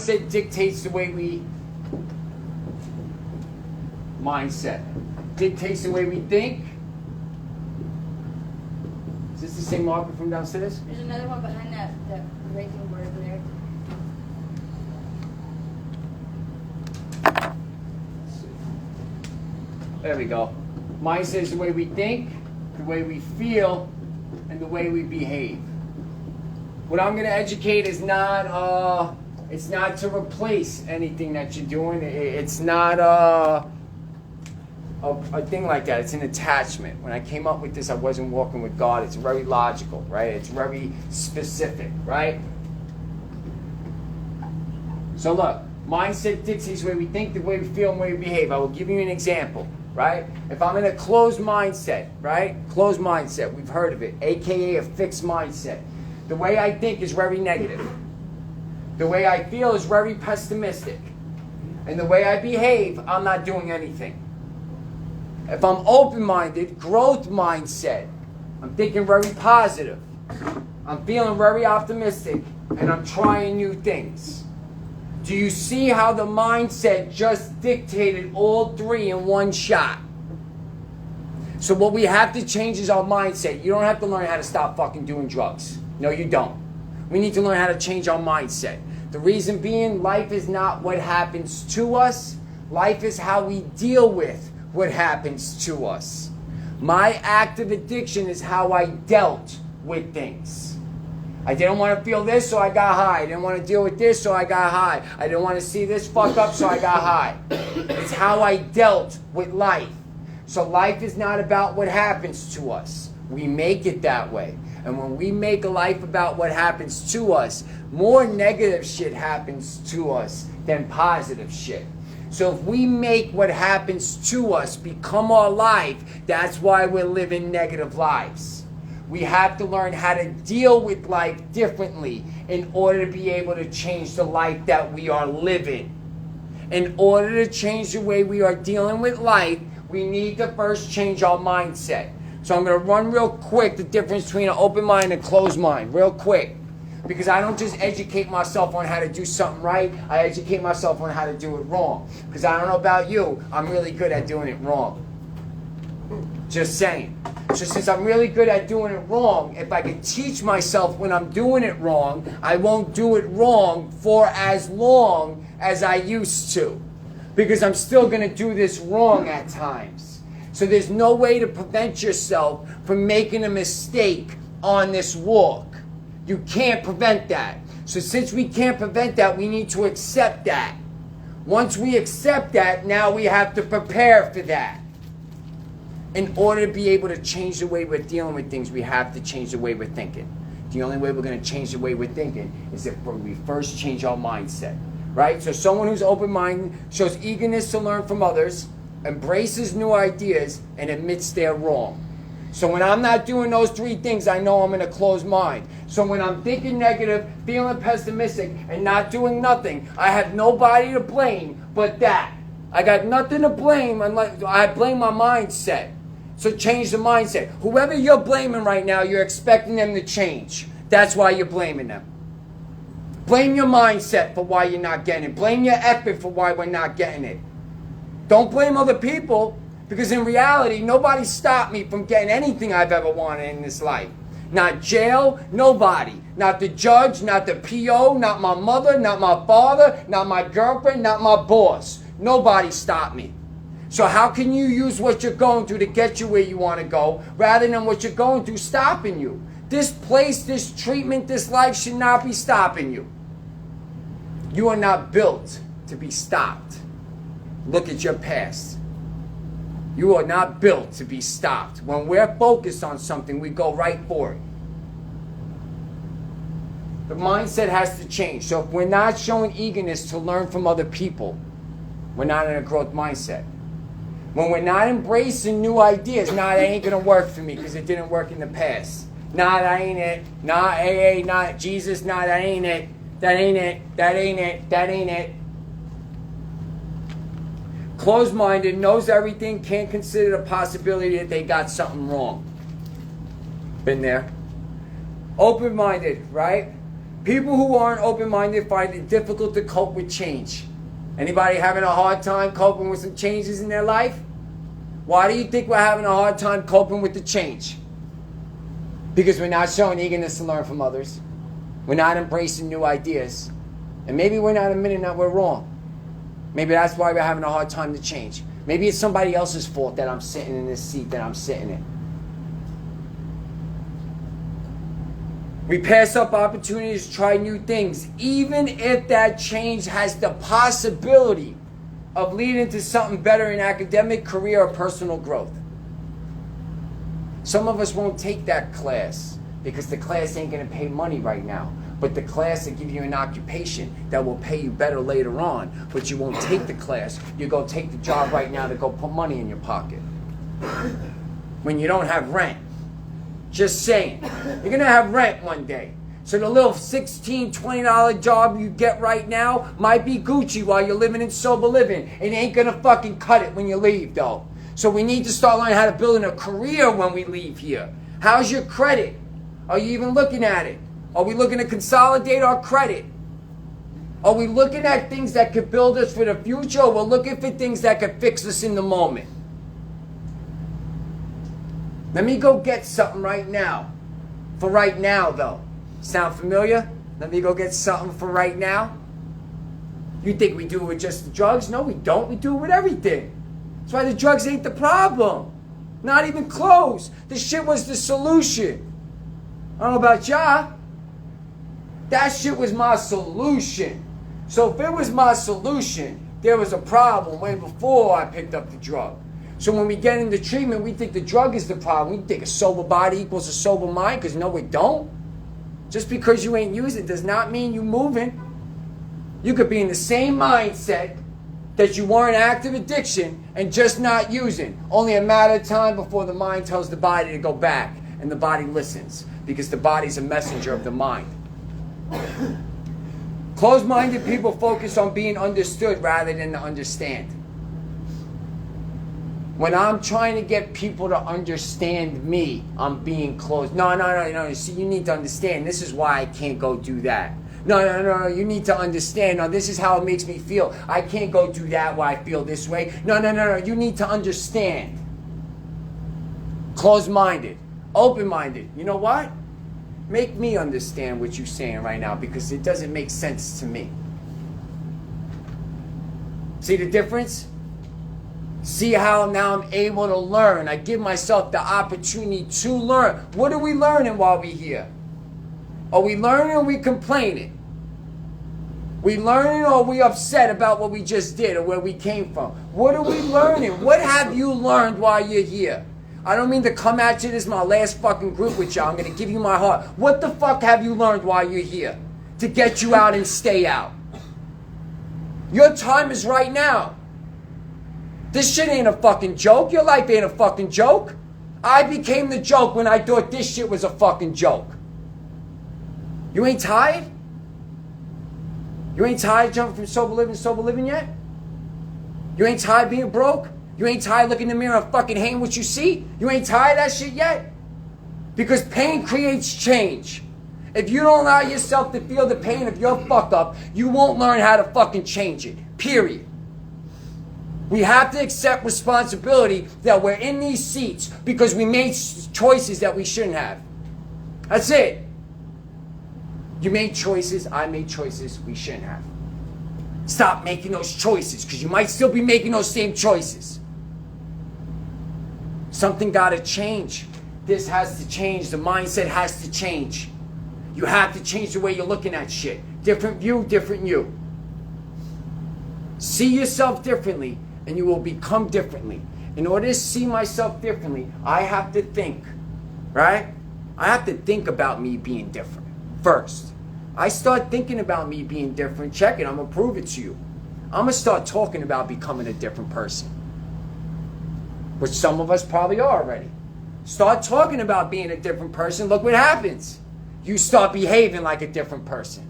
mindset dictates the way we... Mindset dictates the way we think. Is this the same marker from downstairs? There's another one behind that racing board over there. There we go. Mindset is the way we think, the way we feel, and the way we behave. What I'm going to educate is not, it's not to replace anything that you're doing. It's not a thing like that. It's an attachment. When I came up with this, I wasn't walking with God. It's very logical, right? It's very specific, right? So look, mindset dictates the way we think, the way we feel, and the way we behave. I will give you an example, right? If I'm in a closed mindset, right? Closed mindset, we've heard of it, aka a fixed mindset. The way I think is very negative. The way I feel is very pessimistic. And the way I behave, I'm not doing anything. If I'm open-minded, growth mindset, I'm thinking very positive. I'm feeling very optimistic, and I'm trying new things. Do you see how the mindset just dictated all three in one shot? So what we have to change is our mindset. You don't have to learn how to stop fucking doing drugs. No, you don't. We need to learn how to change our mindset. The reason being, life is not what happens to us. Life is how we deal with what happens to us. My active addiction is how I dealt with things. I didn't want to feel this, so I got high. I didn't want to deal with this, so I got high. I didn't want to see this fuck up, so I got high. It's how I dealt with life. So life is not about what happens to us. We make it that way. And when we make a life about what happens to us, more negative shit happens to us than positive shit. So if we make what happens to us become our life, that's why we're living negative lives. We have to learn how to deal with life differently in order to be able to change the life that we are living. In order to change the way we are dealing with life, we need to first change our mindset. So I'm going to run real quick the difference between an open mind and a closed mind, real quick. Because I don't just educate myself on how to do something right, I educate myself on how to do it wrong. Because I don't know about you, I'm really good at doing it wrong. Just saying. So since I'm really good at doing it wrong, if I can teach myself when I'm doing it wrong, I won't do it wrong for as long as I used to. Because I'm still going to do this wrong at times. So there's no way to prevent yourself from making a mistake on this walk. You can't prevent that. So since we can't prevent that, we need to accept that. Once we accept that, now we have to prepare for that. In order to be able to change the way we're dealing with things, we have to change the way we're thinking. The only way we're going to change the way we're thinking is if we first change our mindset. Right? So someone who's open-minded shows eagerness to learn from others, embraces new ideas, and admits they're wrong. So when I'm not doing those three things, I know I'm in a closed mind. So when I'm thinking negative, feeling pessimistic, and not doing nothing, I have nobody to blame but that. I got nothing to blame unless I blame my mindset. So change the mindset. Whoever you're blaming right now, you're expecting them to change. That's why you're blaming them. Blame your mindset for why you're not getting it. Blame your effort for why we're not getting it. Don't blame other people, because in reality, nobody stopped me from getting anything I've ever wanted in this life. Not jail, nobody. Not the judge, not the PO, not my mother, not my father, not my girlfriend, not my boss. Nobody stopped me. So how can you use what you're going through to get you where you want to go, rather than what you're going through stopping you? This place, this treatment, this life should not be stopping you. You are not built to be stopped. Look at your past. You are not built to be stopped. When we're focused on something, we go right for it. The mindset has to change. So if we're not showing eagerness to learn from other people, we're not in a growth mindset. When we're not embracing new ideas, nah, that ain't going to work for me because it didn't work in the past. Nah, that ain't it. Nah, AA, nah, Jesus, nah, that ain't it. That ain't it. That ain't it. That ain't it. Closed-minded, knows everything, can't consider the possibility that they got something wrong. Been there. Open-minded, right? People who aren't open-minded find it difficult to cope with change. Anybody having a hard time coping with some changes in their life? Why do you think we're having a hard time coping with the change? Because we're not showing eagerness to learn from others. We're not embracing new ideas. And maybe we're not admitting that we're wrong. Maybe that's why we're having a hard time to change. Maybe it's somebody else's fault that I'm sitting in this seat that I'm sitting in. We pass up opportunities to try new things, even if that change has the possibility of leading to something better in academic, career, or personal growth. Some of us won't take that class because the class ain't going to pay money right now. But the class will give you an occupation that will pay you better later on. But you won't take the class. You go take the job right now to go put money in your pocket. When you don't have rent. Just saying. You're going to have rent one day. So the little $16, $20 job you get right now might be Gucci while you're living in sober living. It ain't going to fucking cut it when you leave, though. So we need to start learning how to build a career when we leave here. How's your credit? Are you even looking at it? Are we looking to consolidate our credit? Are we looking at things that could build us for the future, or we're looking for things that could fix us in the moment? Let me go get something right now. For right now, though. Sound familiar? Let me go get something for right now. You think we do it with just the drugs? No, we don't. We do it with everything. That's why the drugs ain't the problem. Not even close. The shit was the solution. I don't know about y'all. That shit was my solution. So if it was my solution, there was a problem way before I picked up the drug. So when we get into treatment, we think the drug is the problem. We think a sober body equals a sober mind, because no, it don't. Just because you ain't using it does not mean you moving. You could be in the same mindset that you were in active addiction and just not using. Only a matter of time before the mind tells the body to go back, and the body listens, because the body's a messenger of the mind. Closed-minded people focus on being understood rather than to understand. When I'm trying to get people to understand me, I'm being closed. No. See, you need to understand. This is why I can't go do that. No. You need to understand. No, this is how it makes me feel. I can't go do that while I feel this way. No. You need to understand. Closed-minded. Open-minded. You know what? Make me understand what you're saying right now, because it doesn't make sense to me. See the difference? See how now I'm able to learn. I give myself the opportunity to learn. What are we learning while we're here? Are we learning or are we complaining? We learning or are we upset about what we just did or where we came from? What are we learning? What have you learned while you're here? I don't mean to come at you. This is my last fucking group with y'all. I'm going to give you my heart. What the fuck have you learned while you're here to get you out and stay out? Your time is right now. This shit ain't a fucking joke. Your life ain't a fucking joke. I became the joke when I thought this shit was a fucking joke. You ain't tired? You ain't tired jumping from sober living yet? You ain't tired being broke? You ain't tired looking in the mirror and fucking hating what you see? You ain't tired of that shit yet? Because pain creates change. If you don't allow yourself to feel the pain of your fuck up, you won't learn how to fucking change it. Period. We have to accept responsibility that we're in these seats because we made choices that we shouldn't have. That's it. You made choices, I made choices we shouldn't have. Stop making those choices, because you might still be making those same choices. Something got to change. This has to change. The mindset has to change. You have to change the way you're looking at shit. Different view, different you. See yourself differently, and you will become differently. In order to see myself differently, I have to think, right? I have to think about me being different first. I start thinking about me being different. Check it. I'm going to prove it to you. I'm going to start talking about becoming a different person. Which some of us probably are already. Start talking about being a different person. Look what happens. You start behaving like a different person.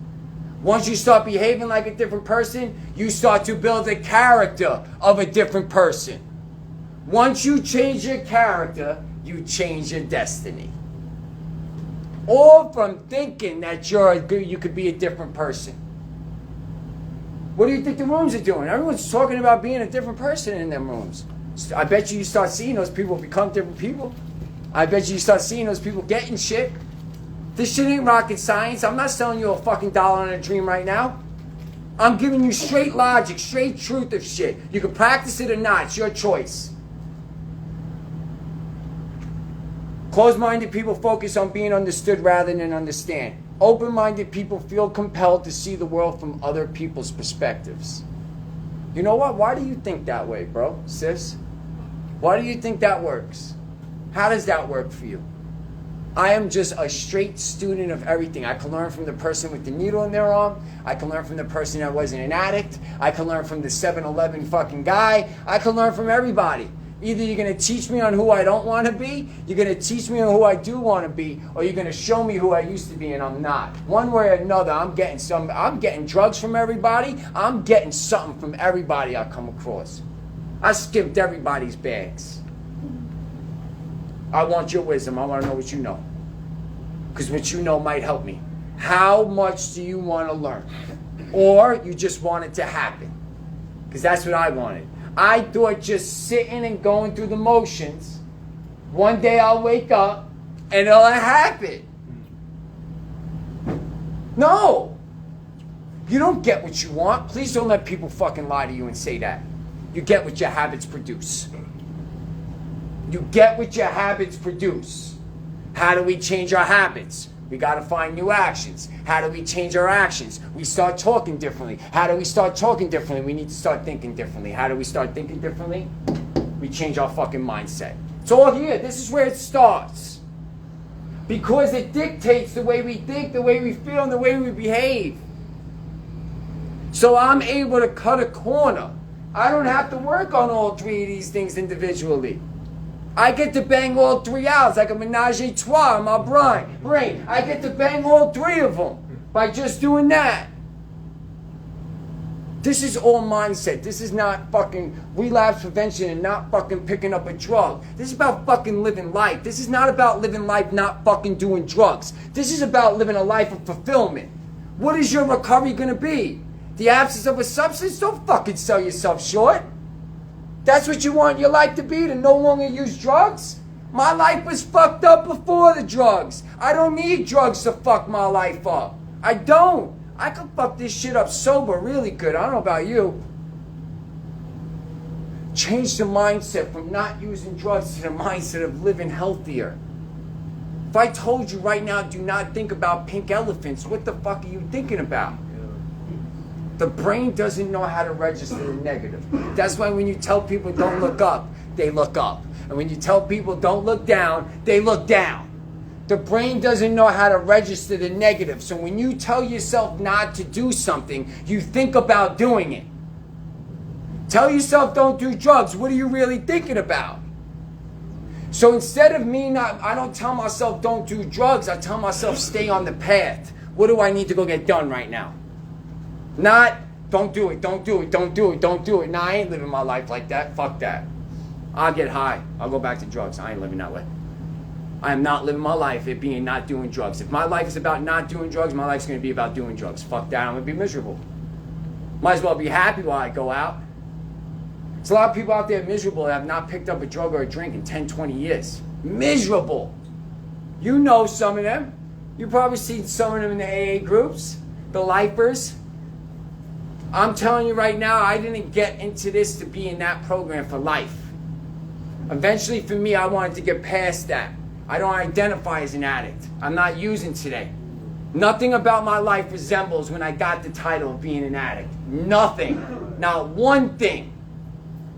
Once you start behaving like a different person, you start to build a character of a different person. Once you change your character, you change your destiny. All from thinking that you could be a different person. What do you think the rooms are doing? Everyone's talking about being a different person in them rooms. I bet you start seeing those people become different people. I bet you start seeing those people getting shit. This shit ain't rocket science. I'm not selling you a fucking dollar on a dream right now. I'm giving you straight logic, straight truth of shit. You can practice it or not. It's your choice. Closed-minded people focus on being understood rather than understand. Open-minded people feel compelled to see the world from other people's perspectives. You know what? Why do you think that way, bro, sis? Why do you think that works? How does that work for you? I am just a straight student of everything. I can learn from the person with the needle in their arm. I can learn from the person that wasn't an addict. I can learn from the 7-Eleven fucking guy. I can learn from everybody. Either you're going to teach me on who I don't want to be, you're going to teach me on who I do want to be, or you're going to show me who I used to be and I'm not. One way or another, I'm getting drugs from everybody. I'm getting something from everybody I come across. I skipped everybody's bags. I want your wisdom. I want to know what you know. Because what you know might help me. How much do you want to learn? Or you just want it to happen? Because that's what I wanted. I thought just sitting and going through the motions, one day I'll wake up and it'll happen. No. You don't get what you want. Please don't let people fucking lie to you and say that. You get what your habits produce. You get what your habits produce. How do we change our habits? We got to find new actions. How do we change our actions? We start talking differently. How do we start talking differently? We need to start thinking differently. How do we start thinking differently? We change our fucking mindset. It's all here. This is where it starts. Because it dictates the way we think, the way we feel, and the way we behave. So I'm able to cut a corner. I don't have to work on all three of these things individually. I get to bang all three out like a menage a trois in my brain. I get to bang all three of them by just doing that. This is all mindset. This is not fucking relapse prevention and not fucking picking up a drug. This is about fucking living life. This is not about living life not fucking doing drugs. This is about living a life of fulfillment. What is your recovery going to be? The absence of a substance? Don't fucking sell yourself short. That's what you want your life to be, to no longer use drugs? My life was fucked up before the drugs. I don't need drugs to fuck my life up. I don't. I can fuck this shit up sober really good. I don't know about you. Change the mindset from not using drugs to the mindset of living healthier. If I told you right now, do not think about pink elephants, what the fuck are you thinking about? The brain doesn't know how to register the negative. That's why when you tell people don't look up, they look up. And when you tell people don't look down, they look down. The brain doesn't know how to register the negative. So when you tell yourself not to do something, you think about doing it. Tell yourself don't do drugs. What are you really thinking about? So instead of I don't tell myself don't do drugs. I tell myself stay on the path. What do I need to go get done right now? Not, don't do it, don't do it, don't do it, don't do it. Nah, I ain't living my life like that. Fuck that. I'll get high. I'll go back to drugs. I ain't living that way. I am not living my life it being not doing drugs. If my life is about not doing drugs, my life's going to be about doing drugs. Fuck that. I'm going to be miserable. Might as well be happy while I go out. There's a lot of people out there miserable that have not picked up a drug or a drink in 10, 20 years. Miserable. You know some of them. You've probably seen some of them in the AA groups, the lifers. I'm telling you right now, I didn't get into this to be in that program for life. Eventually, for me, I wanted to get past that. I don't identify as an addict. I'm not using today. Nothing about my life resembles when I got the title of being an addict. Nothing. Not one thing.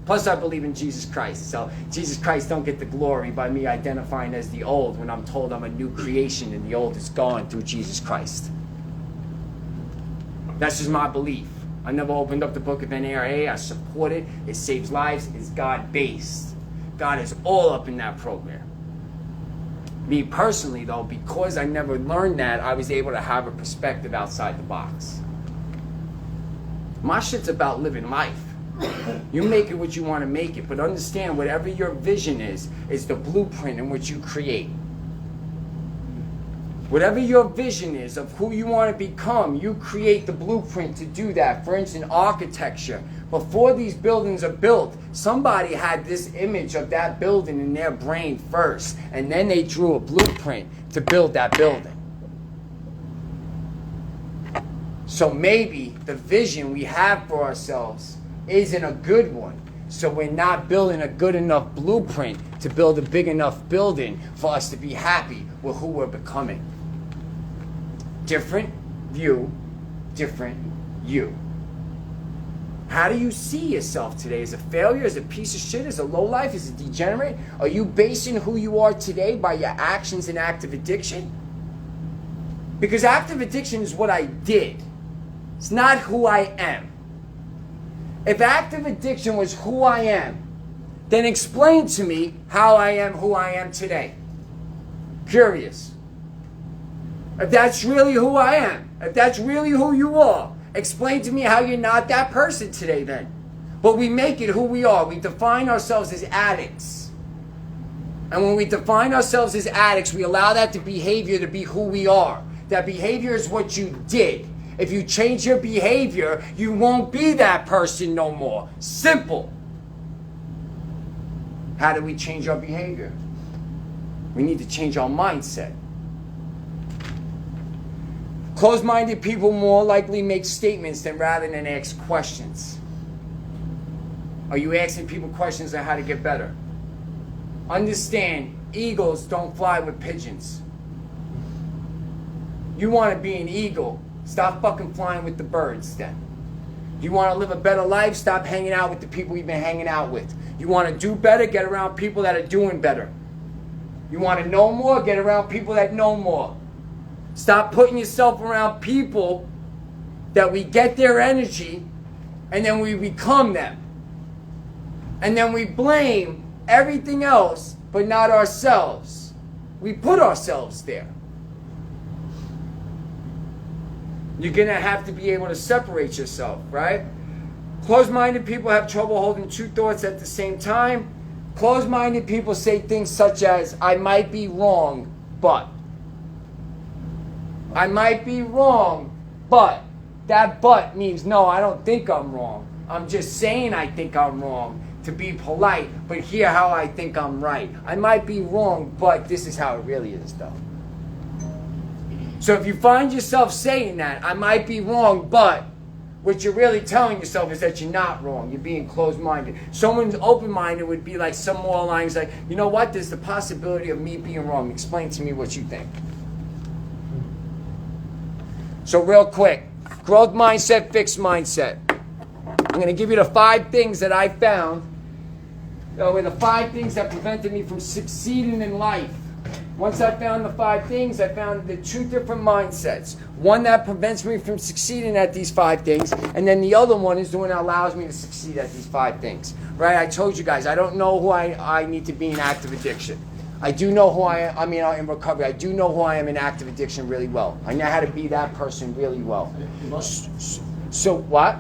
Plus, I believe in Jesus Christ. So, Jesus Christ don't get the glory by me identifying as the old when I'm told I'm a new creation and the old is gone through Jesus Christ. That's just my belief. I never opened up the book of NARA. I support it. It saves lives. It's God-based. God is all up in that program. Me personally, though, because I never learned that, I was able to have a perspective outside the box. My shit's about living life. You make it what you want to make it, but understand whatever your vision is the blueprint in which you create. Whatever your vision is of who you want to become, you create the blueprint to do that. For instance, architecture. Before these buildings are built, somebody had this image of that building in their brain first, and then they drew a blueprint to build that building. So maybe the vision we have for ourselves isn't a good one. So we're not building a good enough blueprint to build a big enough building for us to be happy with who we're becoming. Different view, different you. How do you see yourself today? As a failure, as a piece of shit, as a lowlife, as a degenerate? Are you basing who you are today by your actions in active addiction? Because active addiction is what I did. It's not who I am. If active addiction was who I am, then explain to me how I am who I am today. Curious. If that's really who I am, if that's really who you are, explain to me how you're not that person today then. But we make it who we are. We define ourselves as addicts. And when we define ourselves as addicts, we allow that behavior to be who we are. That behavior is what you did. If you change your behavior, you won't be that person no more. Simple. How do we change our behavior? We need to change our mindset. Closed-minded people more likely make statements rather than ask questions. Are you asking people questions on how to get better? Understand, eagles don't fly with pigeons. You want to be an eagle, stop fucking flying with the birds then. You want to live a better life, stop hanging out with the people you've been hanging out with. You want to do better, get around people that are doing better. You want to know more, get around people that know more. Stop putting yourself around people that we get their energy and then we become them. And then we blame everything else but not ourselves. We put ourselves there. You're going to have to be able to separate yourself, right? Closed-minded people have trouble holding two thoughts at the same time. Closed-minded people say things such as, I might be wrong, but. I might be wrong, but. That but means, no, I don't think I'm wrong. I'm just saying I think I'm wrong to be polite, but hear how I think I'm right. I might be wrong, but this is how it really is, though. So if you find yourself saying that, I might be wrong, but what you're really telling yourself is that you're not wrong. You're being closed-minded. Someone's open-minded would be like some more lines like, you know what, there's the possibility of me being wrong. Explain to me what you think. So real quick, growth mindset, fixed mindset. I'm going to give you the 5 things that I found. Were the 5 things that prevented me from succeeding in life. Once I found the 5 things, I found the 2 different mindsets. One that prevents me from succeeding at these 5 things, and then the other one is the one that allows me to succeed at these 5 things. Right? I told you guys, I don't know who I need to be in active addiction. I do know who I am, in recovery. I do know who I am in active addiction really well. I know how to be that person really well. So what?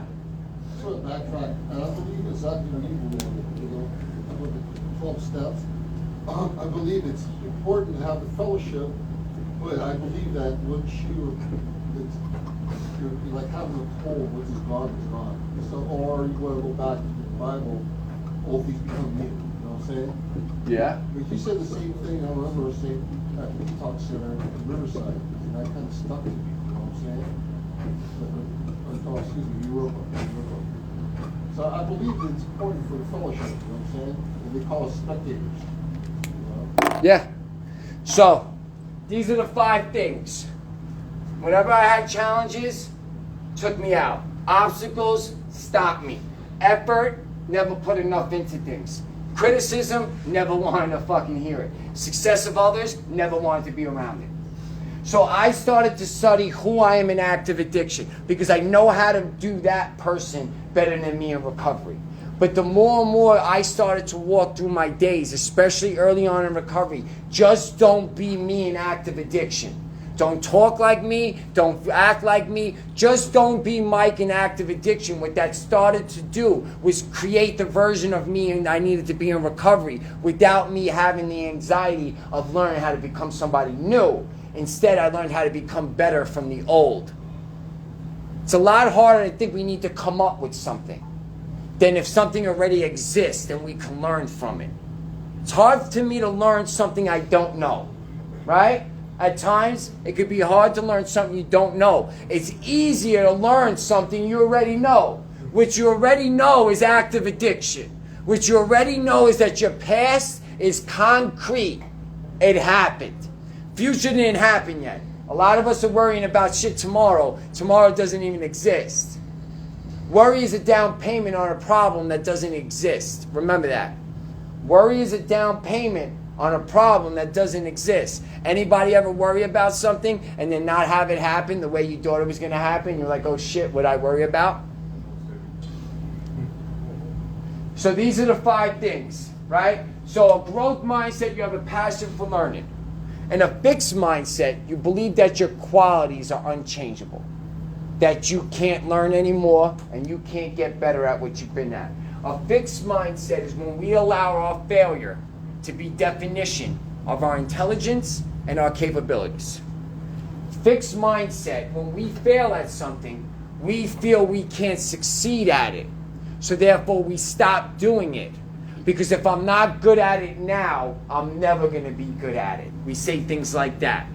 Sort of backtrack. I believe it's not an evil one, with the 12 steps. I believe it's important to have the fellowship, but I believe that once you're like having a cold, once it's gone, it's gone. So, or you want to go back to the Bible, all things become new. You know what I'm saying? Yeah. But you said the same thing. I remember saying at the Detox Center in Riverside, and that kind of stuck to me. You know what I'm saying? Oh, excuse me, Europa. So I believe that it's important for the fellowship. You know what I'm saying? And they call us spectators. Yeah. So, these are the 5 things. Whenever I had challenges, took me out. Obstacles, stopped me. Effort, never put enough into things. Criticism, never wanted to fucking hear it. Success of others, never wanted to be around it. So I started to study who I am in active addiction because I know how to do that person better than me in recovery. But the more and more I started to walk through my days, especially early on in recovery, just don't be me in active addiction. Don't talk like me. Don't act like me. Just don't be Mike in active addiction. What that started to do was create the version of me I needed to be in recovery without me having the anxiety of learning how to become somebody new. Instead, I learned how to become better from the old. It's a lot harder to think we need to come up with something than if something already exists and we can learn from it. It's hard to me to learn something I don't know, right? At times, it could be hard to learn something you don't know. It's easier to learn something you already know. Which you already know is active addiction. Which you already know is that your past is concrete. It happened. Future didn't happen yet. A lot of us are worrying about shit tomorrow. Tomorrow doesn't even exist. Worry is a down payment on a problem that doesn't exist. Remember that. Worry is a down payment on a problem that doesn't exist. Anybody ever worry about something and then not have it happen the way you thought it was going to happen? You're like, oh shit, what I worry about? So these are the 5 things, right? So a growth mindset, you have a passion for learning. And a fixed mindset, you believe that your qualities are unchangeable. That you can't learn anymore and you can't get better at what you've been at. A fixed mindset is when we allow our failure to be definition of our intelligence and our capabilities. Fixed mindset, when we fail at something, we feel we can't succeed at it. So therefore we stop doing it. Because if I'm not good at it now, I'm never going to be good at it. We say things like that.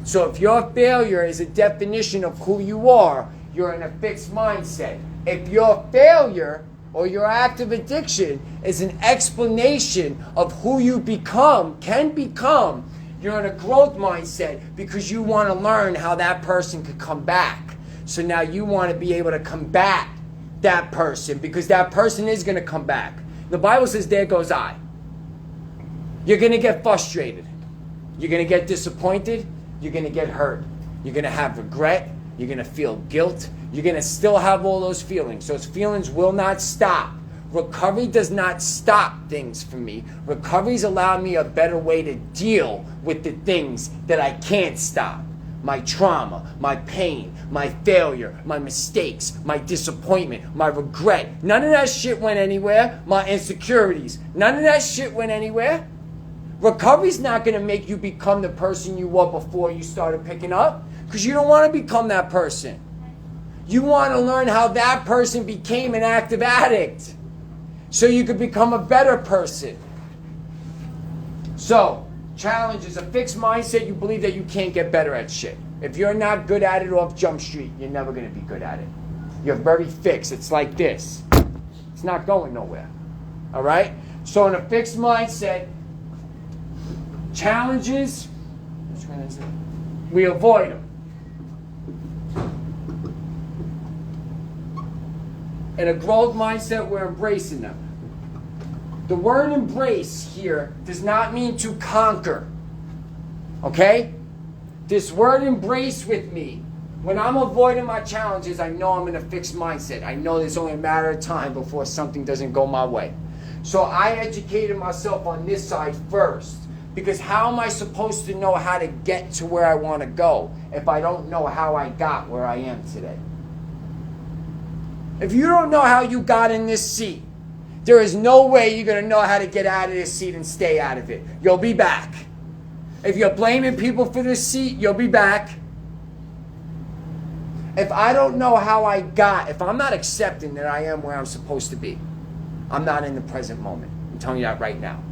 So if your failure is a definition of who you are, you're in a fixed mindset. If your failure or your active addiction is an explanation of who you can become, you're in a growth mindset because you want to learn how that person could come back. So now you want to be able to combat that person because that person is going to come back. The Bible says, there goes I. You're going to get frustrated. You're going to get disappointed. You're going to get hurt. You're going to have regret. You're going to feel guilt. You're going to still have all those feelings. Those feelings will not stop. Recovery does not stop things for me. Recovery's allowed me a better way to deal with the things that I can't stop. My trauma, my pain, my failure, my mistakes, my disappointment, my regret. None of that shit went anywhere. My insecurities. None of that shit went anywhere. Recovery's not going to make you become the person you were before you started picking up. Because you don't want to become that person. You want to learn how that person became an active addict. So you could become a better person. So, challenge is a fixed mindset. You believe that you can't get better at shit. If you're not good at it off Jump Street, you're never going to be good at it. You're very fixed. It's like this. It's not going nowhere. All right? So in a fixed mindset, challenges, we avoid them. In a growth mindset, we're embracing them. The word embrace here does not mean to conquer. Okay? This word embrace with me, when I'm avoiding my challenges, I know I'm in a fixed mindset. I know there's only a matter of time before something doesn't go my way. So I educated myself on this side first. Because how am I supposed to know how to get to where I want to go if I don't know how I got where I am today? If you don't know how you got in this seat, there is no way you're going to know how to get out of this seat and stay out of it. You'll be back. If you're blaming people for this seat, you'll be back. If I don't know how I got, if I'm not accepting that I am where I'm supposed to be, I'm not in the present moment. I'm telling you that right now.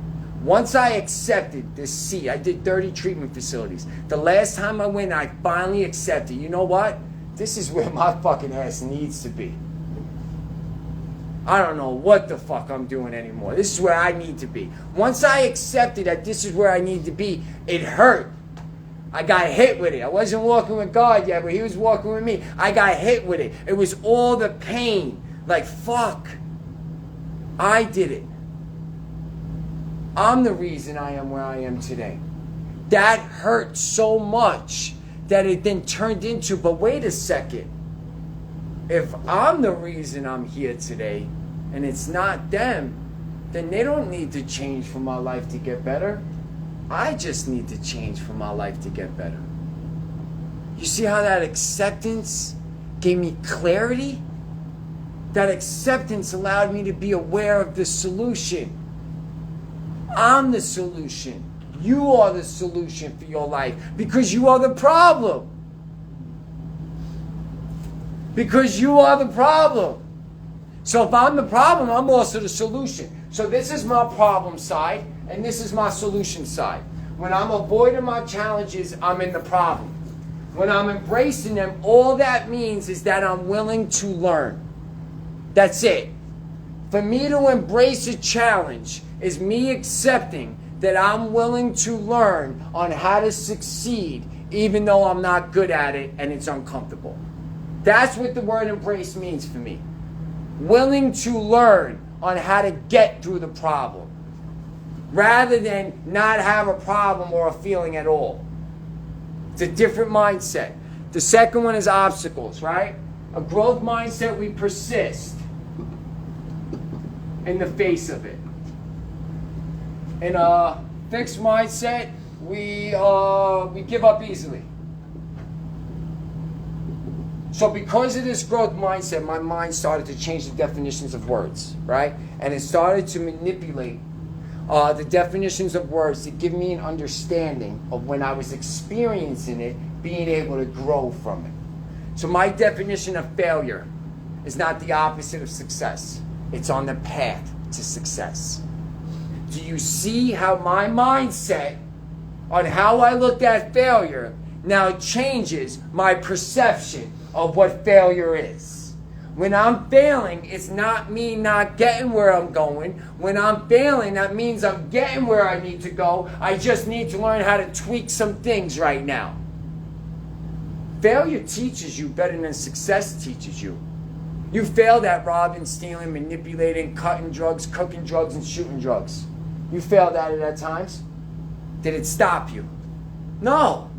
Once I accepted this seat, I did 30 treatment facilities. The last time I went, I finally accepted, you know what? This is where my fucking ass needs to be. I don't know what the fuck I'm doing anymore. This is where I need to be. Once I accepted that this is where I need to be, it hurt. I got hit with it. I wasn't walking with God yet, but He was walking with me. I got hit with it. It was all the pain. Like, fuck. I did it. I'm the reason I am where I am today. That hurt so much that it then turned into, but wait a second. If I'm the reason I'm here today, and it's not them, then they don't need to change for my life to get better. I just need to change for my life to get better. You see how that acceptance gave me clarity? That acceptance allowed me to be aware of the solution. I'm the solution. You are the solution for your life because you are the problem. Because you are the problem. So if I'm the problem, I'm also the solution. So this is my problem side, and this is my solution side. When I'm avoiding my challenges, I'm in the problem. When I'm embracing them, all that means is that I'm willing to learn. That's it. For me to embrace a challenge is me accepting that I'm willing to learn on how to succeed even though I'm not good at it and it's uncomfortable. That's what the word embrace means for me. Willing to learn on how to get through the problem rather than not have a problem or a feeling at all. It's a different mindset. The second one is obstacles, right? A growth mindset, we persist in the face of it. In a fixed mindset, we give up easily. So because of this growth mindset, my mind started to change the definitions of words, right? And it started to manipulate the definitions of words to give me an understanding of when I was experiencing it, being able to grow from it. So my definition of failure is not the opposite of success. It's on the path to success. Do you see how my mindset on how I looked at failure now changes my perception of what failure is? When I'm failing, it's not me not getting where I'm going. When I'm failing, that means I'm getting where I need to go. I just need to learn how to tweak some things right now. Failure teaches you better than success teaches you. You failed at robbing, stealing, manipulating, cutting drugs, cooking drugs, and shooting drugs. You failed at it at times. Did it stop you? No.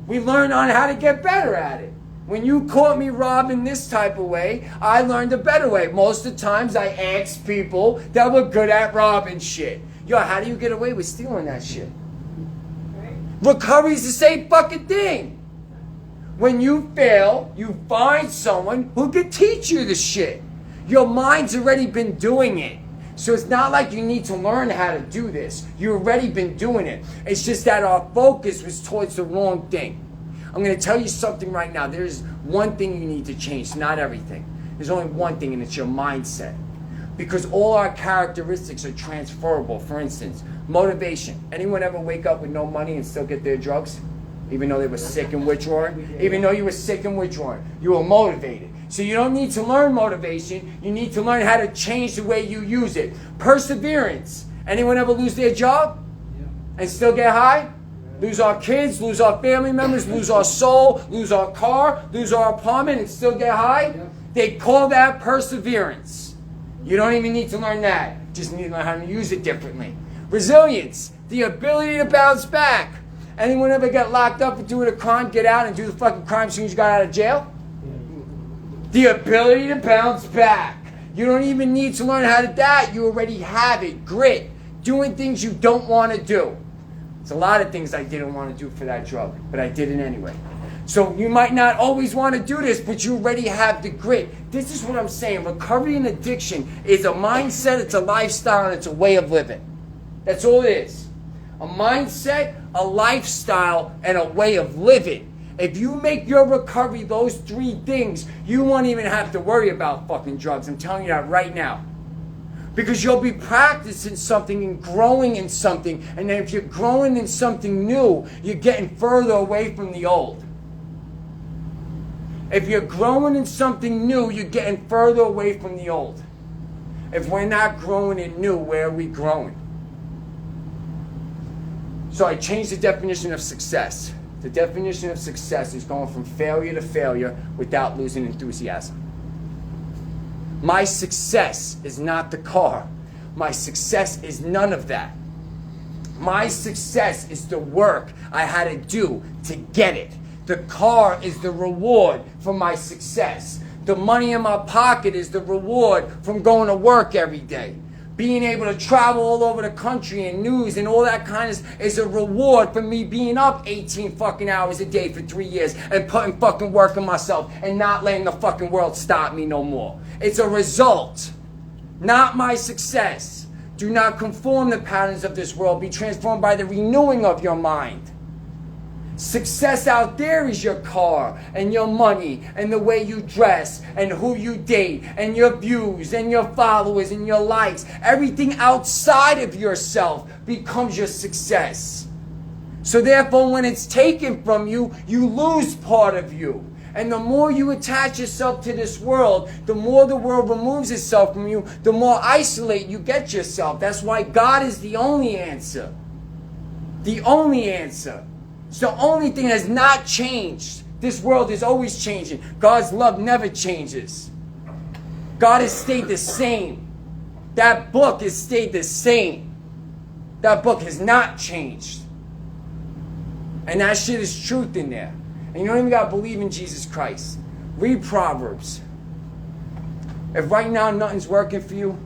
We learned on how to get better at it. When you caught me robbing this type of way, I learned a better way. Most of the times I asked people that were good at robbing shit. Yo, how do you get away with stealing that shit? Recovery's the same fucking thing. When you fail, you find someone who can teach you the shit. Your mind's already been doing it. So it's not like you need to learn how to do this. You've already been doing it. It's just that our focus was towards the wrong thing. I'm going to tell you something right now. There's one thing you need to change, not everything. There's only one thing, and it's your mindset. Because all our characteristics are transferable. For instance, motivation. Anyone ever wake up with no money and still get their drugs? Even though they were sick and withdrawing? Even though you were sick and withdrawing, you were motivated. So you don't need to learn motivation. You need to learn how to change the way you use it. Perseverance. Anyone ever lose their job and still get high? Lose our kids, lose our family members, lose our soul, lose our car, lose our apartment, and still get high? They call that perseverance. You don't even need to learn that. Just need to learn how to use it differently. Resilience. The ability to bounce back. Anyone ever get locked up for doing a crime, get out and do the fucking crime as soon as you got out of jail? The ability to bounce back. You don't even need to learn how to do that. You already have it. Grit. Doing things you don't want to do. There's a lot of things I didn't want to do for that drug, but I did it anyway. So you might not always want to do this, but you already have the grit. This is what I'm saying. Recovery and addiction is a mindset, it's a lifestyle, and it's a way of living. That's all it is. A mindset, a lifestyle, and a way of living. If you make your recovery those three things, you won't even have to worry about fucking drugs. I'm telling you that right now. Because you'll be practicing something and growing in something. And then if you're growing in something new, you're getting further away from the old. If you're growing in something new, you're getting further away from the old. If we're not growing in new, where are we growing? So I changed the definition of success. The definition of success is going from failure to failure without losing enthusiasm. My success is not the car. My success is none of that. My success is the work I had to do to get it. The car is the reward for my success. The money in my pocket is the reward from going to work every day. Being able to travel all over the country and news and all that kind of is a reward for me being up 18 fucking hours a day for 3 years and putting fucking work in myself and not letting the fucking world stop me no more. It's a result, not my success. Do not conform the patterns of this world. Be transformed by the renewing of your mind. Success out there is your car and your money and the way you dress and who you date and your views and your followers and your likes. Everything outside of yourself becomes your success. So therefore, when it's taken from you, you lose part of you. And the more you attach yourself to this world, the more the world removes itself from you, the more isolate you get yourself. That's why God is the only answer. The only answer. It's the only thing that has not changed. This world is always changing. God's love never changes. God has stayed the same. That book has stayed the same. That book has not changed. And that shit is truth in there. And you don't even got to believe in Jesus Christ. Read Proverbs. If right now nothing's working for you,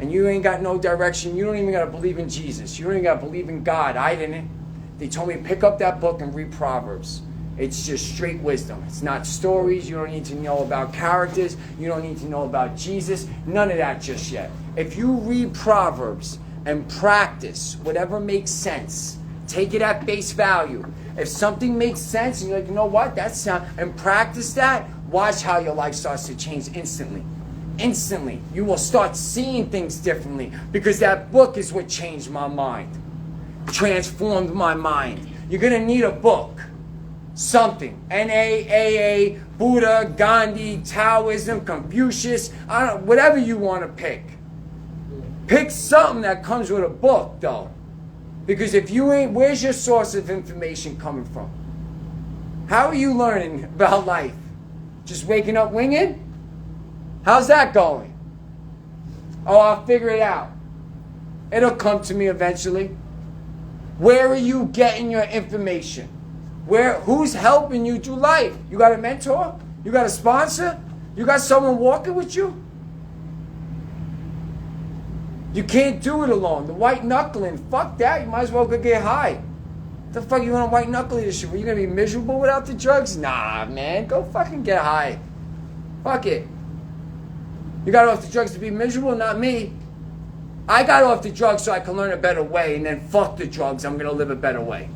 and you ain't got no direction, you don't even got to believe in Jesus. You don't even got to believe in God. I didn't. They told me pick up that book and read Proverbs. It's just straight wisdom. It's not stories. You don't need to know about characters. You don't need to know about Jesus. None of that just yet. If you read Proverbs and practice whatever makes sense, take it at face value. If something makes sense and you're like, you know what, that's and practice that, watch how your life starts to change instantly. Instantly. You will start seeing things differently because that book is what changed my mind. Transformed my mind. You're going to need a book. Something. NAAA, Buddha, Gandhi, Taoism, Confucius, whatever you want to pick. Pick something that comes with a book, though. Because if you ain't, where's your source of information coming from? How are you learning about life? Just waking up winging? How's that going? Oh, I'll figure it out. It'll come to me eventually. Where are you getting your information? Who's helping you through life? You got a mentor? You got a sponsor? You got someone walking with you? You can't do it alone. The white knuckling, fuck that. You might as well go get high. What the fuck you want to white knuckle this shit? Were you going to be miserable without the drugs? Nah, man. Go fucking get high. Fuck it. You got off the drugs to be miserable? Not me. I got off the drugs so I can learn a better way, and then fuck the drugs. I'm going to live a better way.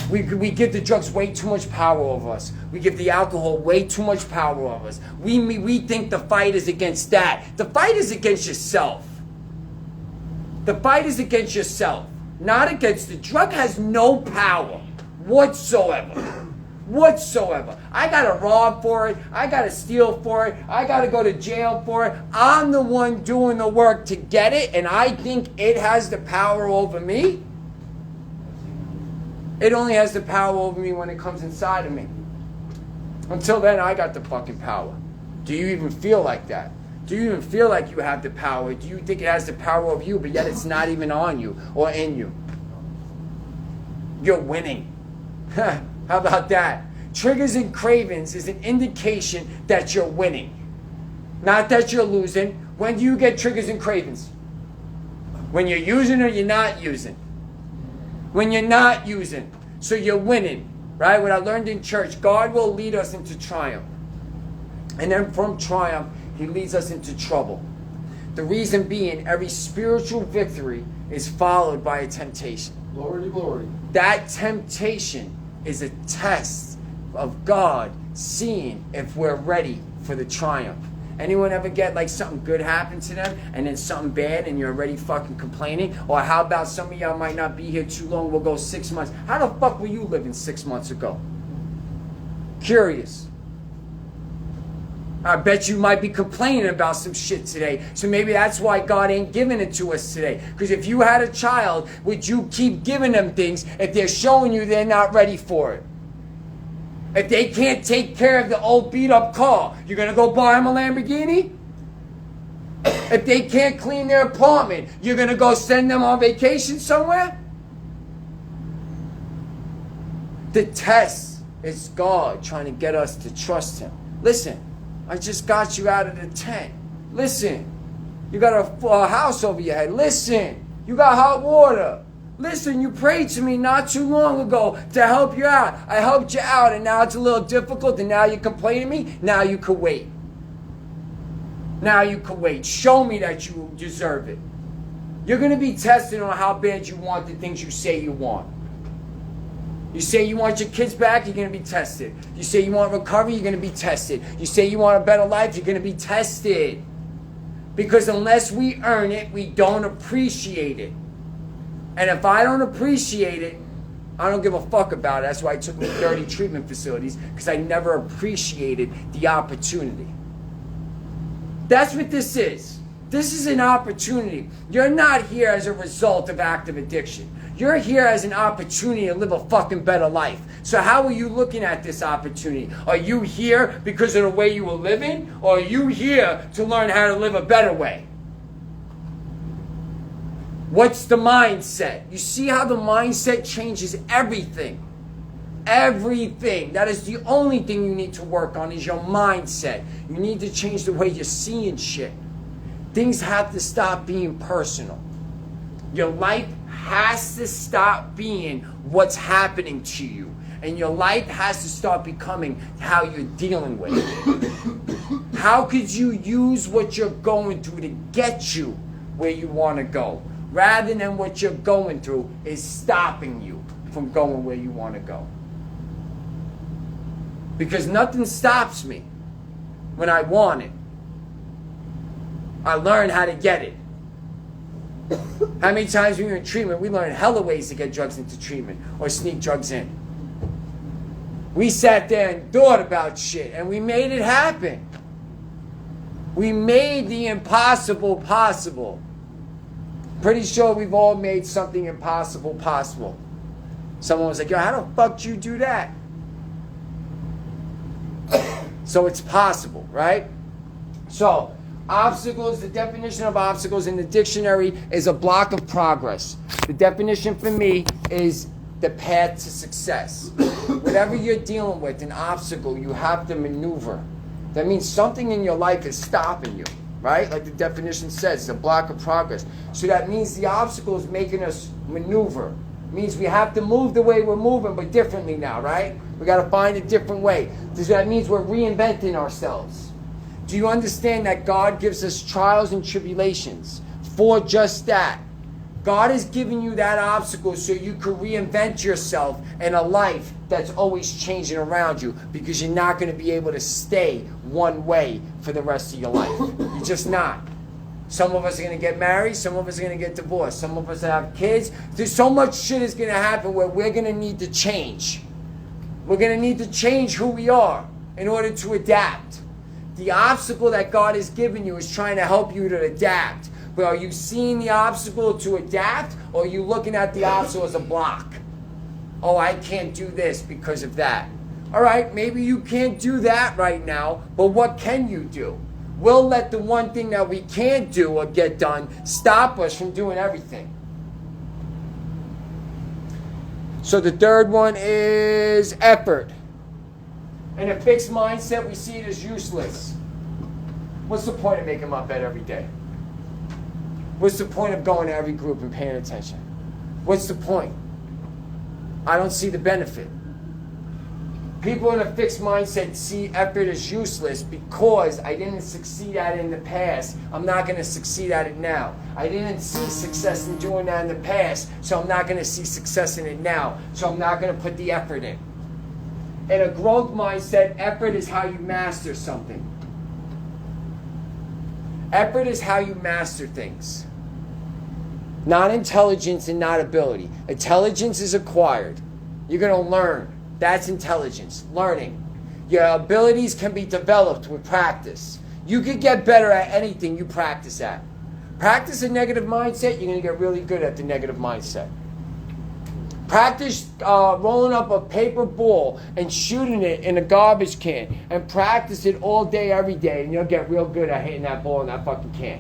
We give the drugs way too much power over us. We give the alcohol way too much power over us. We think the fight is against that. The fight is against yourself. The fight is against yourself, not against the drug. Has no power whatsoever. Whatsoever. I gotta rob for it. I gotta steal for it. I gotta go to jail for it. I'm the one doing the work to get it, and I think it has the power over me. It only has the power over me when it comes inside of me. Until then, I got the fucking power. Do you even feel like that? Do you even feel like you have the power? Do you think it has the power over you, but yet it's not even on you or in you? You're winning. How about that? Triggers and cravings is an indication that you're winning. Not that you're losing. When do you get triggers and cravings? When you're using or you're not using? When you're not using. So you're winning. Right? What I learned in church, God will lead us into triumph. And then from triumph, He leads us into trouble. The reason being, every spiritual victory is followed by a temptation. Glory to glory. That temptation is a test of God seeing if we're ready for the triumph. Anyone ever get like something good happen to them and then something bad and you're already fucking complaining? Or how about some of y'all might not be here too long, we'll go 6 months. How the fuck were you living 6 months ago? Curious. I bet you might be complaining about some shit today. So maybe that's why God ain't giving it to us today. Because if you had a child, would you keep giving them things if they're showing you they're not ready for it? If they can't take care of the old beat up car, you're going to go buy them a Lamborghini? If they can't clean their apartment, you're going to go send them on vacation somewhere? The test is God trying to get us to trust Him. Listen. I just got you out of the tent. Listen, you got a house over your head. Listen, you got hot water. Listen, you prayed to me not too long ago to help you out. I helped you out, and now it's a little difficult, and now you're complaining to me? Now you can wait. Now you can wait. Show me that you deserve it. You're going to be tested on how bad you want the things you say you want. You say you want your kids back, you're going to be tested. You say you want recovery, you're going to be tested. You say you want a better life, you're going to be tested. Because unless we earn it, we don't appreciate it. And if I don't appreciate it, I don't give a fuck about it. That's why I took me to 30 treatment facilities, because I never appreciated the opportunity. That's what this is. This is an opportunity. You're not here as a result of active addiction. You're here as an opportunity to live a fucking better life. So how are you looking at this opportunity? Are you here because of the way you were living? Or are you here to learn how to live a better way? What's the mindset? You see how the mindset changes everything. Everything. That is the only thing you need to work on, is your mindset. You need to change the way you're seeing shit. Things have to stop being personal. Your life has to stop being what's happening to you. And your life has to start becoming how you're dealing with it. How could you use what you're going through to get you where you want to go, rather than what you're going through is stopping you from going where you want to go? Because nothing stops me when I want it. I learn how to get it. How many times when we were in treatment, we learned hella ways to get drugs into treatment or sneak drugs in. We sat there and thought about shit, and we made it happen. We made the impossible possible. Pretty sure we've all made something impossible possible. Someone was like, yo, how the fuck did you do that? So it's possible, right? So, obstacles, the definition of obstacles in the dictionary is a block of progress. The definition for me is the path to success. Whatever you're dealing with, an obstacle, you have to maneuver. That means something in your life is stopping you, right? Like the definition says, it's a block of progress. So that means the obstacle is making us maneuver. It means we have to move the way we're moving, but differently now, right? We got to find a different way. So that means we're reinventing ourselves. Do you understand that God gives us trials and tribulations for just that? God is giving you that obstacle so you can reinvent yourself in a life that's always changing around you, because you're not going to be able to stay one way for the rest of your life. You're just not. Some of us are going to get married. Some of us are going to get divorced. Some of us have kids. There's so much shit is going to happen where we're going to need to change. We're going to need to change who we are in order to adapt. The obstacle that God has given you is trying to help you to adapt. But are you seeing the obstacle to adapt, or are you looking at the obstacle as a block? Oh, I can't do this because of that. All right, maybe you can't do that right now, but what can you do? We'll let the one thing that we can't do or get done stop us from doing everything. So the third one is effort. In a fixed mindset, we see it as useless. What's the point of making my bed every day? What's the point of going to every group and paying attention? What's the point? I don't see the benefit. People in a fixed mindset see effort as useless because I didn't succeed at it in the past. I'm not going to succeed at it now. I didn't see success in doing that in the past, so I'm not going to see success in it now. So I'm not going to put the effort in. In a growth mindset, effort is how you master something. Effort is how you master things. Not intelligence and not ability. Intelligence is acquired. You're going to learn. That's intelligence, learning. Your abilities can be developed with practice. You can get better at anything you practice at. Practice a negative mindset, you're going to get really good at the negative mindset. Practice rolling up a paper ball and shooting it in a garbage can, and practice it all day, every day, and you'll get real good at hitting that ball in that fucking can.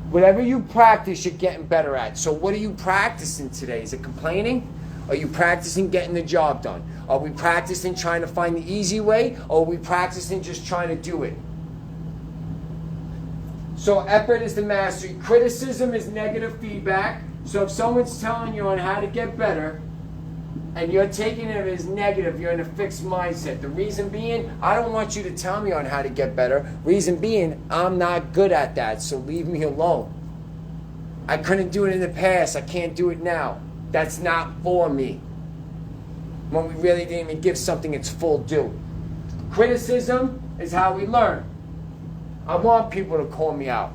Whatever you practice, you're getting better at. So what are you practicing today? Is it complaining? Are you practicing getting the job done? Are we practicing trying to find the easy way? Or are we practicing just trying to do it? So effort is the mastery. Criticism is negative feedback. So if someone's telling you on how to get better, and you're taking it as negative, you're in a fixed mindset. The reason being, I don't want you to tell me on how to get better. Reason being, I'm not good at that, so leave me alone. I couldn't do it in the past. I can't do it now. That's not for me. When we really didn't even give something its full due. Criticism is how we learn. I want people to call me out.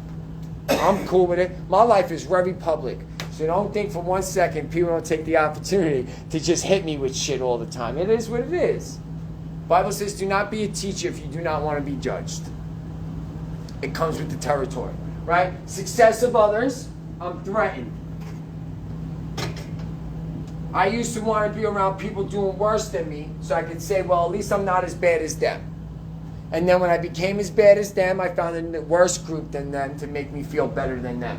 I'm cool with it. My life is very public. So don't think for 1 second people don't take the opportunity to just hit me with shit all the time. It is what it is. Bible says, do not be a teacher if you do not want to be judged. It comes with the territory, right? Success of others, I'm threatened. I used to want to be around people doing worse than me so I could say, well, at least I'm not as bad as them. And then when I became as bad as them, I found a worse group than them to make me feel better than them.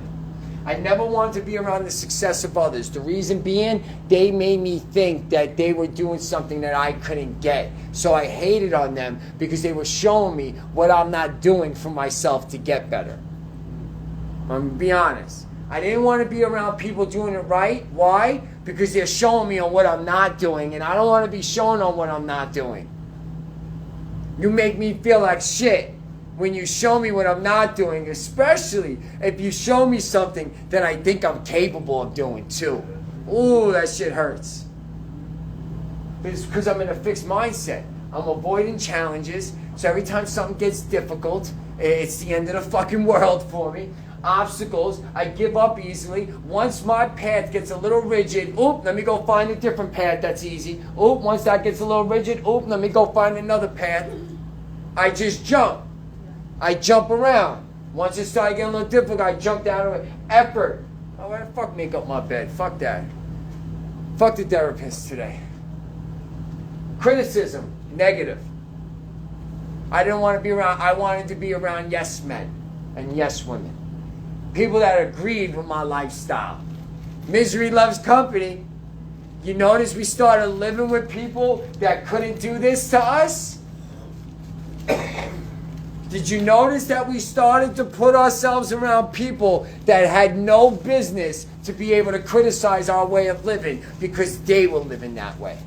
I never wanted to be around the success of others. The reason being, they made me think that they were doing something that I couldn't get. So I hated on them because they were showing me what I'm not doing for myself to get better. I'm going to be honest. I didn't want to be around people doing it right. Why? Because they're showing me on what I'm not doing, and I don't want to be shown on what I'm not doing. You make me feel like shit when you show me what I'm not doing, especially if you show me something that I think I'm capable of doing too. Ooh, that shit hurts. It's because I'm in a fixed mindset. I'm avoiding challenges, so every time something gets difficult, it's the end of the fucking world for me. Obstacles, I give up easily. Once my path gets a little rigid, let me go find a different path that's easy. Once that gets a little rigid, let me go find another path. I just jump. I jump around. Once it started getting a little difficult, I jumped out of it. Effort. Oh, why the fuck make up my bed? Fuck that. Fuck the therapist today. Criticism, negative. I didn't want to be around, I wanted to be around yes men and yes women. People that agreed with my lifestyle. Misery loves company. You notice we started living with people that couldn't do this to us? Did you notice that we started to put ourselves around people that had no business to be able to criticize our way of living because they were living that way?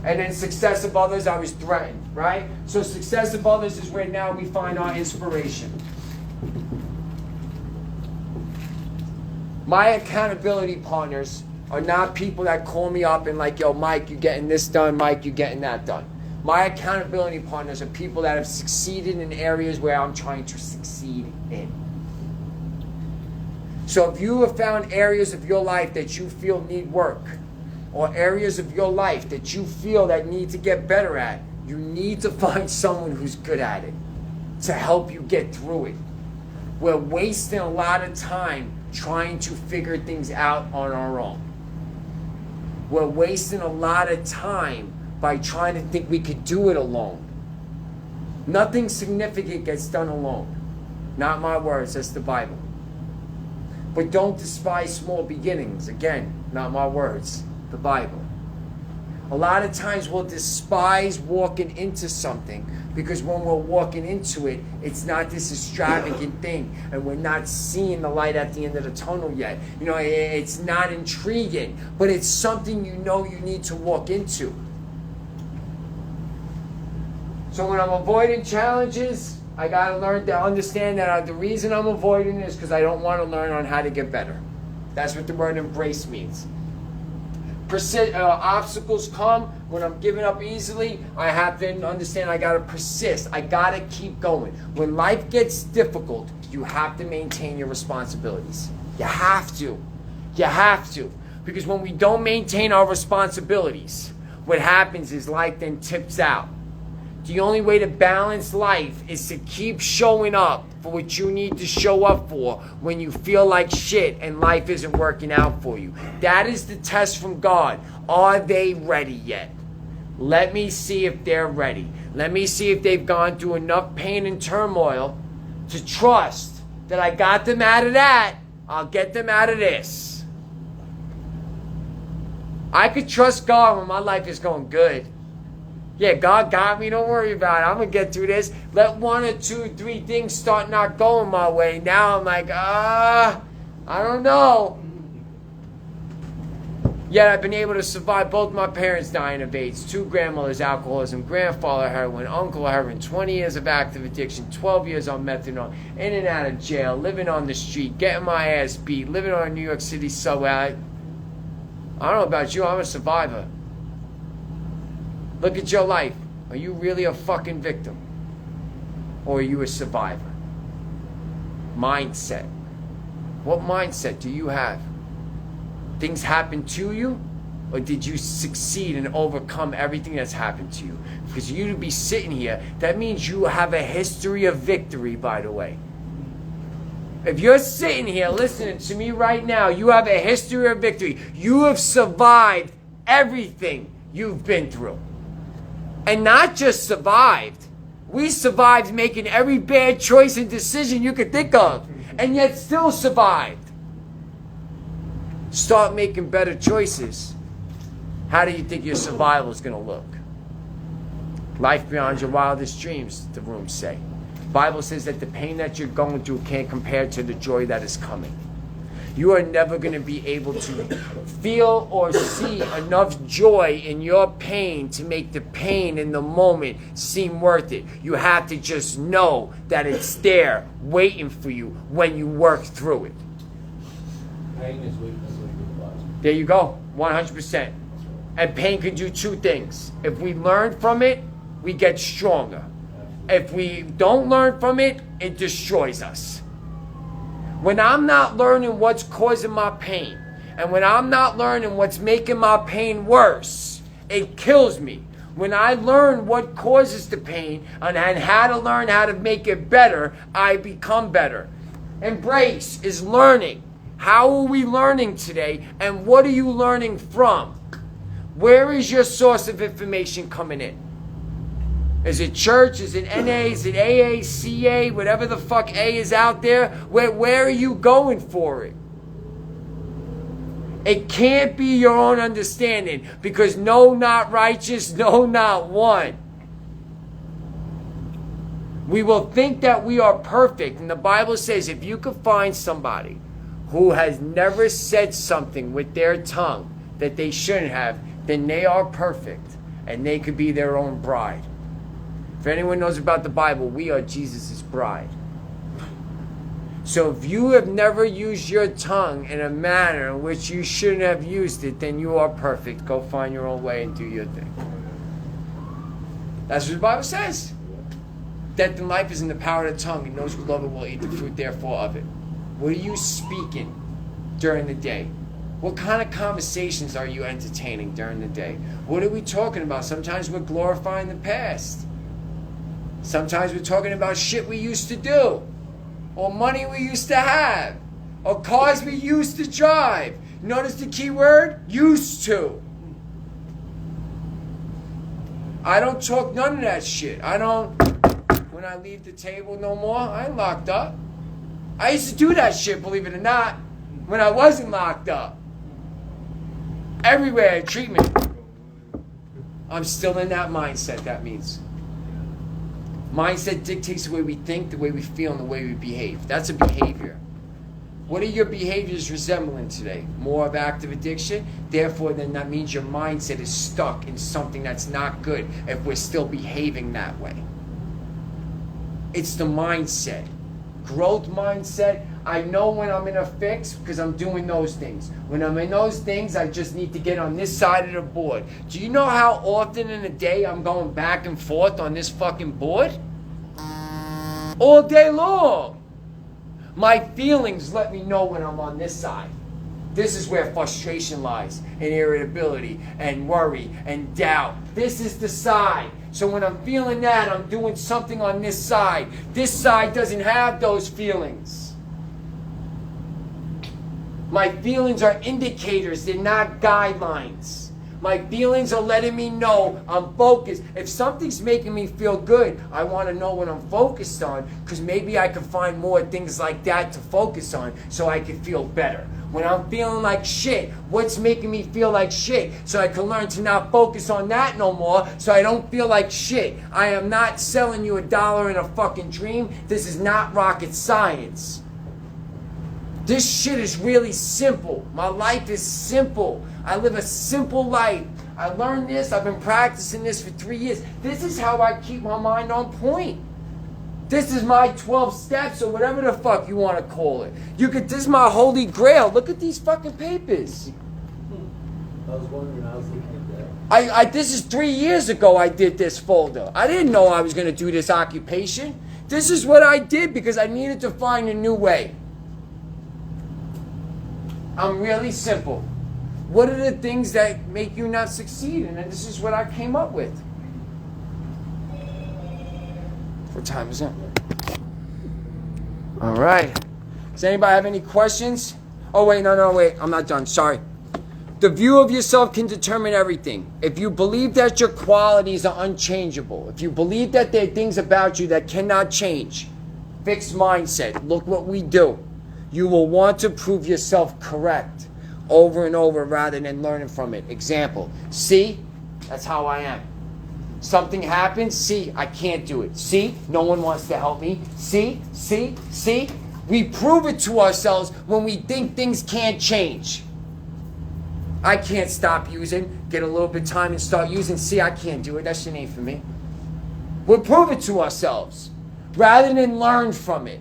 And then success of others, I was threatened, right? So success of others is where now we find our inspiration. My accountability partners are not people that call me up and like, yo, Mike, you getting this done, Mike, you getting that done. My accountability partners are people that have succeeded in areas where I'm trying to succeed in. So if you have found areas of your life that you feel need work, or areas of your life that you feel that need to get better at, you need to find someone who's good at it to help you get through it. We're wasting a lot of time trying to figure things out on our own. We're wasting a lot of time by trying to think we could do it alone. Nothing significant gets done alone. Not my words, that's the Bible. But don't despise small beginnings. Again, not my words, the Bible. A lot of times we'll despise walking into something because when we're walking into it, it's not this extravagant thing and we're not seeing the light at the end of the tunnel yet. You know, it's not intriguing, but it's something you know you need to walk into. So when I'm avoiding challenges, I got to learn to understand that the reason I'm avoiding is because I don't want to learn on how to get better. That's what the word embrace means. Obstacles come when I'm giving up easily. I have to understand I got to persist. I got to keep going. When life gets difficult, you have to maintain your responsibilities. You have to. You have to. Because when we don't maintain our responsibilities, what happens is life then tips out. The only way to balance life is to keep showing up for what you need to show up for when you feel like shit and life isn't working out for you. That is the test from God. Are they ready yet? Let me see if they're ready. Let me see if they've gone through enough pain and turmoil to trust that I got them out of that. I'll get them out of this. I could trust God when my life is going good. Yeah, God got me, don't worry about it. I'm going to get through this. Let 1 or 2, 3 things start not going my way. Now I'm like, I don't know. Yet I've been able to survive both my parents dying of AIDS, 2 grandmothers alcoholism, grandfather heroin, uncle heroin, 20 years of active addiction, 12 years on methadone, in and out of jail, living on the street, getting my ass beat, living on a New York City subway. I don't know about you, I'm a survivor. Look at your life. Are you really a fucking victim? Or are you a survivor? Mindset. What mindset do you have? Things happen to you, or did you succeed and overcome everything that's happened to you? Because you to be sitting here, that means you have a history of victory, by the way. If you're sitting here listening to me right now, you have a history of victory. You have survived everything you've been through. And not just survived. We survived making every bad choice and decision you could think of, and yet still survived. Start making better choices. How do you think your survival is going to look? Life beyond your wildest dreams, the rooms say. The Bible says that the pain that you're going through can't compare to the joy that is coming. You are never going to be able to feel or see enough joy in your pain to make the pain in the moment seem worth it. You have to just know that it's there waiting for you when you work through it. Pain is weakness. There you go, 100%. And pain can do 2 things. If we learn from it, we get stronger. If we don't learn from it, it destroys us. When I'm not learning what's causing my pain, and when I'm not learning what's making my pain worse, it kills me. When I learn what causes the pain and how to learn how to make it better, I become better. Embrace is learning. How are we learning today, and what are you learning from? Where is your source of information coming in? Is it church? Is it NA? Is it AA, CA, whatever the fuck A is out there? Where are you going for it? It can't be your own understanding, because no, not righteous, no, not one. We will think that we are perfect, and the Bible says if you could find somebody who has never said something with their tongue that they shouldn't have, then they are perfect and they could be their own bride. If anyone knows about the Bible, we are Jesus' bride. So if you have never used your tongue in a manner in which you shouldn't have used it, then you are perfect. Go find your own way and do your thing. That's what the Bible says. Death and life is in the power of the tongue, and those who love it will eat the fruit therefore of it. What are you speaking during the day? What kind of conversations are you entertaining during the day? What are we talking about? Sometimes we're glorifying the past. Sometimes we're talking about shit we used to do, or money we used to have, or cars we used to drive. Notice the key word? Used to. I don't talk none of that shit. When I leave the table no more, I ain't locked up. I used to do that shit, believe it or not, when I wasn't locked up. Everywhere, treatment. I'm still in that mindset, that means. Mindset dictates the way we think, the way we feel, and the way we behave. That's a behavior. What are your behaviors resembling today? More of active addiction? Therefore, then that means your mindset is stuck in something that's not good if we're still behaving that way. It's the mindset. Growth mindset. I know when I'm in a fix because I'm doing those things. When I'm in those things, I just need to get on this side of the board. Do you know how often in a day I'm going back and forth on this fucking board? All day long. My feelings let me know when I'm on this side. This is where frustration lies, and irritability, and worry, and doubt. This is the side. So when I'm feeling that, I'm doing something on this side. This side doesn't have those feelings. My feelings are indicators, they're not guidelines. My feelings are letting me know I'm focused. If something's making me feel good, I want to know what I'm focused on, because maybe I can find more things like that to focus on so I can feel better. When I'm feeling like shit, what's making me feel like shit? So I can learn to not focus on that no more so I don't feel like shit. I am not selling you $1 in a fucking dream. This is not rocket science. This shit is really simple. My life is simple. I live a simple life. I learned this. I've been practicing this for 3 years. This is how I keep my mind on point. This is my 12 steps or whatever the fuck you want to call it. This is my holy grail. Look at these fucking papers. I was wondering, I was looking at that. This is 3 years ago I did this folder. I didn't know I was going to do this occupation. This is what I did because I needed to find a new way. I'm really simple. What are the things that make you not succeed? And this is what I came up with. What time is it? All right. Does anybody have any questions? Oh, wait, wait. I'm not done. Sorry. The view of yourself can determine everything. If you believe that your qualities are unchangeable, if you believe that there are things about you that cannot change, fixed mindset, look what we do. You will want to prove yourself correct over and over rather than learning from it. Example, see, that's how I am. Something happens, see, I can't do it. See, no one wants to help me. See. We prove it to ourselves when we think things can't change. I can't stop using, get a little bit of time and start using. See, I can't do it. That shit ain't for me. We'll prove it to ourselves rather than learn from it.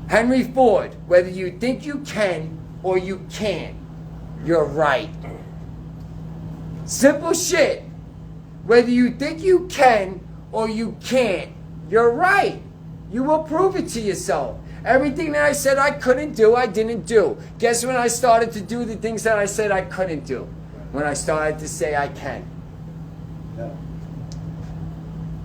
Henry Ford, whether you think you can or you can't, you're right. Simple shit. Whether you think you can or you can't, you're right. You will prove it to yourself. Everything that I said I couldn't do, I didn't do. Guess when I started to do the things that I said I couldn't do? When I started to say I can. Yeah.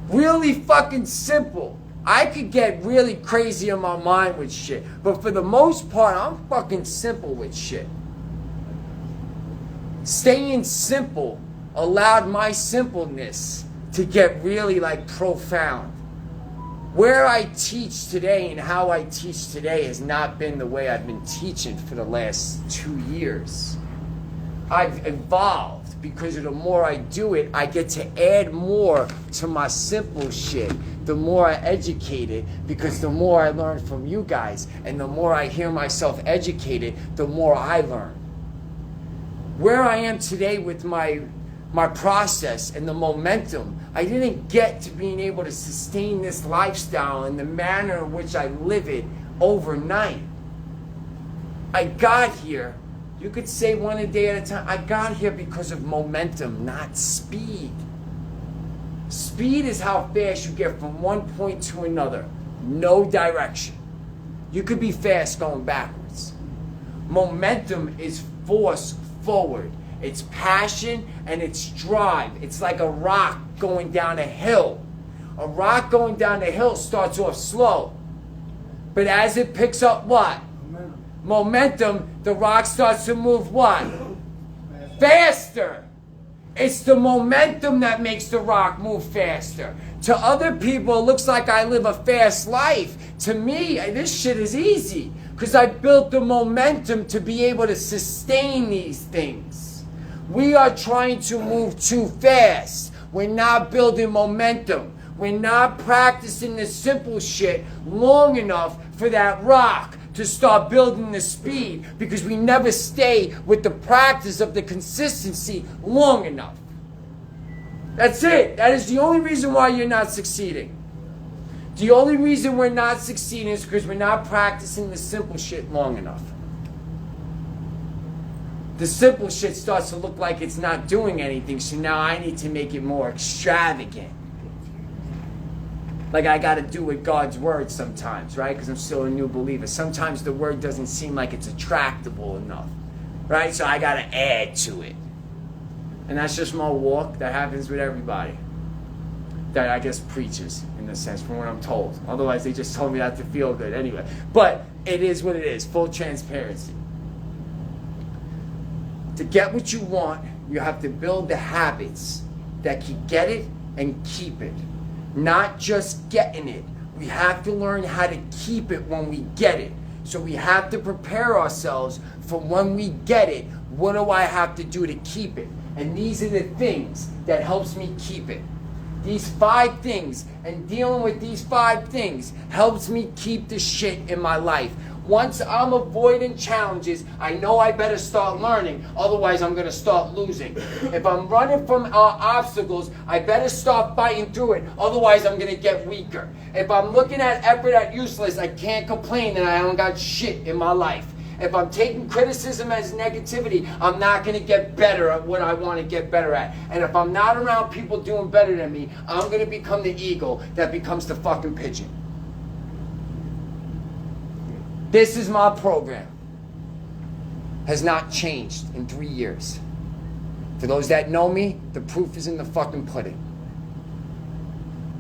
Really fucking simple. I could get really crazy in my mind with shit. But for the most part, I'm fucking simple with shit. Staying simple allowed my simpleness to get really like profound. Where I teach today and how I teach today has not been the way I've been teaching for the last 2 years. I've evolved because the more I do it, I get to add more to my simple shit. The more I educate it, because the more I learn from you guys and the more I hear myself educated, the more I learn. Where I am today with my process and the momentum, I didn't get to being able to sustain this lifestyle in the manner in which I live it overnight. I got here, you could say one a day at a time, I got here because of momentum, not speed. Speed is how fast you get from one point to another, no direction. You could be fast going backwards. Momentum is force forward. It's passion and it's drive. It's like a rock going down a hill. A rock going down the hill starts off slow. But as it picks up what? Momentum, the rock starts to move what? Faster. It's the momentum that makes the rock move faster. To other people, it looks like I live a fast life. To me, this shit is easy because I built the momentum to be able to sustain these things. We are trying to move too fast. We're not building momentum. We're not practicing the simple shit long enough for that rock to start building the speed because we never stay with the practice of the consistency long enough. That's it. That is the only reason why you're not succeeding. The only reason we're not succeeding is because we're not practicing the simple shit long enough. The simple shit starts to look like it's not doing anything, so now I need to make it more extravagant. Like I got to do with God's word sometimes, right? Because I'm still a new believer. Sometimes the word doesn't seem like it's attractable enough, right? So I got to add to it. And that's just my walk. That happens with everybody that I guess preaches, in a sense, from what I'm told. Otherwise, they just told me that to feel good anyway. But it is what it is, full transparency. To get what you want, you have to build the habits that can get it and keep it. Not just getting it. We have to learn how to keep it when we get it. So we have to prepare ourselves for when we get it. What do I have to do to keep it? And these are the things that helps me keep it. These 5 things, and dealing with these 5 things helps me keep the shit in my life. Once I'm avoiding challenges, I know I better start learning. Otherwise, I'm going to start losing. If I'm running from obstacles, I better start fighting through it. Otherwise, I'm going to get weaker. If I'm looking at effort as useless, I can't complain that I don't got shit in my life. If I'm taking criticism as negativity, I'm not going to get better at what I want to get better at. And if I'm not around people doing better than me, I'm going to become the eagle that becomes the fucking pigeon. This is my program. Has not changed in 3 years. For those that know me, the proof is in the fucking pudding.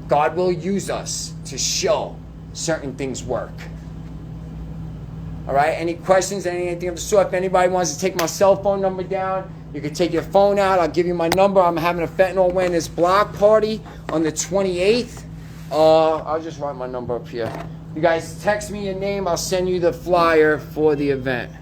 God will use us to show certain things work. All right, any questions, anything of the sort? If anybody wants to take my cell phone number down, you can take your phone out. I'll give you my number. I'm having a fentanyl awareness block party on the 28th. I'll just write my number up here. You guys text me your name. I'll send you the flyer for the event.